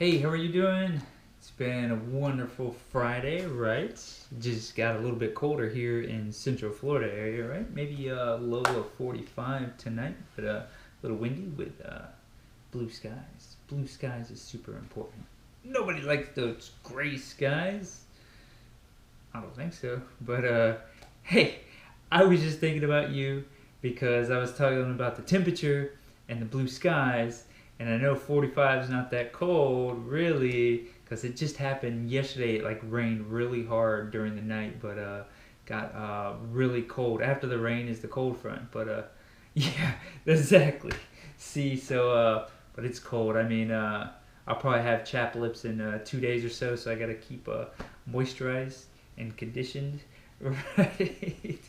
Hey, how are you doing? It's been a wonderful Friday, right? Just got a little bit colder here in Central Florida area, right? Maybe a low of 45 tonight, but a little windy with blue skies. Blue skies is super important. Nobody likes those gray skies. I don't think so. But hey, I was just thinking about you because I was talking about the temperature and the blue skies, and I know 45 is not that cold, really, because it just happened yesterday. It like rained really hard during the night, but got really cold. After the rain is the cold front, but yeah, exactly. See, so but it's cold. I mean, I'll probably have chapped lips in 2 days or so I gotta keep moisturized and conditioned, right?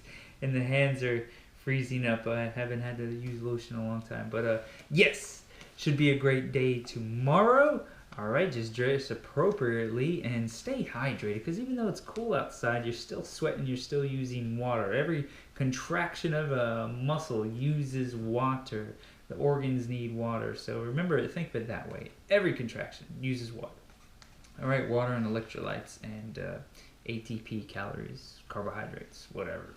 And the hands are freezing up. I haven't had to use lotion in a long time, but yes, should be a great day tomorrow. All right, just dress appropriately and stay hydrated because even though it's cool outside, you're still sweating, you're still using water. Every contraction of a muscle uses water. The organs need water. So remember, think of it that way. Every contraction uses water. All right, water and electrolytes and ATP, calories, carbohydrates, whatever.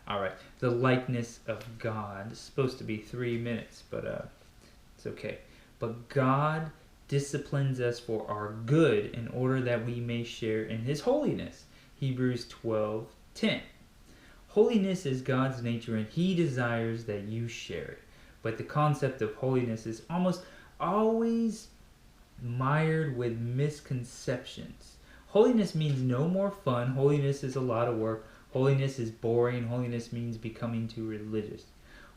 All right, the likeness of God is supposed to be 3 minutes, but it's okay. But God disciplines us for our good in order that we may share in His holiness. Hebrews 12:10. Holiness is God's nature and He desires that you share it. But the concept of holiness is almost always mired with misconceptions. Holiness means no more fun. Holiness is a lot of work. Holiness is boring. Holiness means becoming too religious.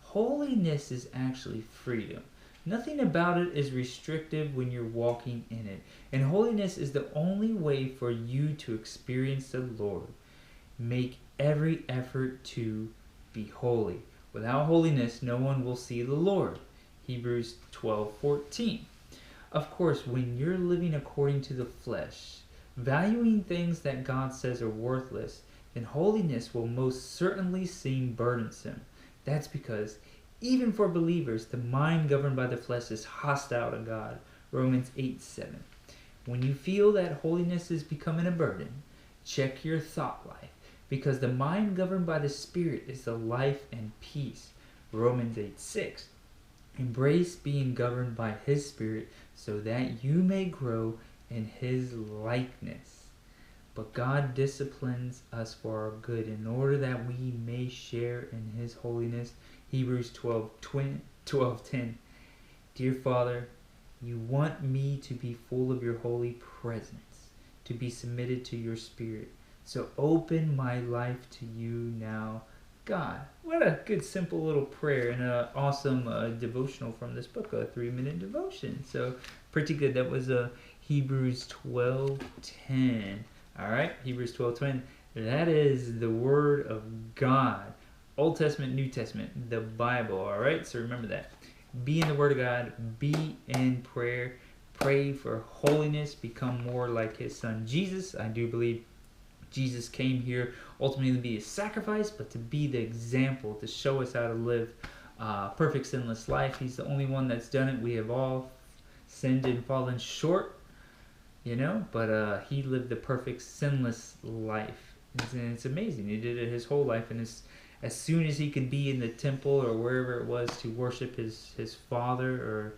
Holiness is actually freedom. Nothing about it is restrictive when you're walking in it. And holiness is the only way for you to experience the Lord. Make every effort to be holy. Without holiness, no one will see the Lord. Hebrews 12:14. Of course, when you're living according to the flesh, valuing things that God says are worthless, then holiness will most certainly seem burdensome. That's because even for believers, the mind governed by the flesh is hostile to God. Romans 8:7. When you feel that holiness is becoming a burden, check your thought life, because the mind governed by the Spirit is the life and peace. Romans 8:6. Embrace being governed by His Spirit so that you may grow in His likeness. But God disciplines us for our good in order that we may share in His holiness. Hebrews 12:10. Dear Father, you want me to be full of your holy presence, to be submitted to your Spirit. So open my life to you now, God. What a good, simple little prayer and an awesome devotional from this book, a 3-minute devotion. So pretty good. That was Hebrews 12:10. All right, Hebrews 12:10. That is the Word of God. Old Testament, New Testament, the Bible. All right, so remember that. Be in the Word of God. Be in prayer. Pray for holiness. Become more like His Son Jesus. I do believe Jesus came here ultimately to be a sacrifice, but to be the example, to show us how to live perfect sinless life. He's the only one that's done it. We have all sinned and fallen short, but He lived the perfect sinless life. And it's amazing. He did it His whole life, and as soon as He could be in the temple or wherever it was to worship His Father or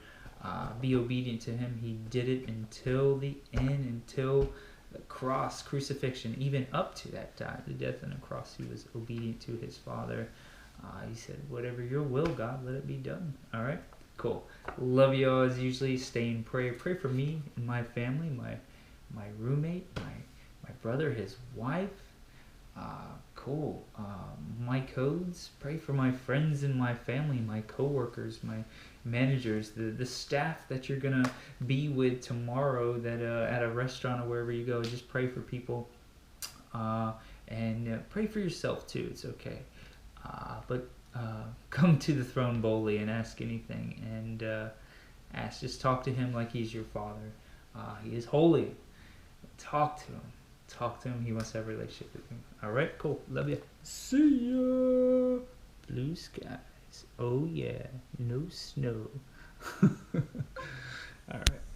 be obedient to Him, He did it until the end, until the cross, crucifixion, even up to that time, the death on the cross. He was obedient to His Father. He said, whatever your will, God, let it be done. All right? Cool. Love you all as usually. Stay in prayer. Pray for me and my family, my roommate, my brother, his wife. Cool. My codes. Pray for my friends and my family, my coworkers, my managers, the staff that you're gonna be with tomorrow. That at a restaurant or wherever you go, just pray for people, and pray for yourself too. It's okay. But come to the throne boldly and ask anything, and just talk to Him like He's your Father. He is holy. Talk to Him. Talk to Him. He wants to have a relationship with you. All right, cool. Love you. See ya. Blue skies. Oh yeah. No snow. All right.